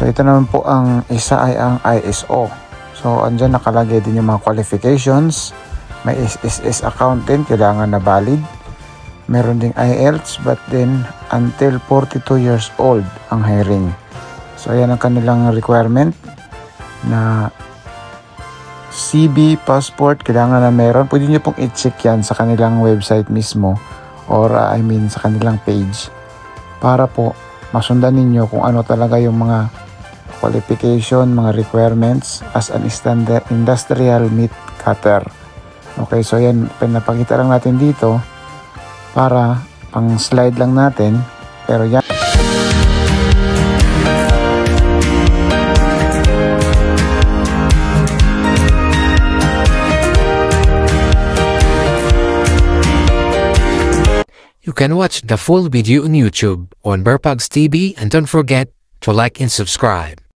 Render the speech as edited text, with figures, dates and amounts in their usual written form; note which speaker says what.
Speaker 1: So ito naman po ang isa ay ang ISO. So andyan nakalagay din yung mga qualifications. May SSS account din, kailangan na valid. Meron ding IELTS, but then until 42 years old ang hiring. So ayan ang kanilang requirement na CB, passport, kailangan na meron. Pwede nyo pong i-check yan sa kanilang website mismo or sa kanilang page para po masundan ninyo kung ano talaga yung mga qualification, mga requirements as an industrial meat cutter. Okay, so yan, pinapakita lang natin dito para pang slide lang natin, pero yan.
Speaker 2: You can watch the full video on YouTube on Berpags TV, and don't forget to like and subscribe.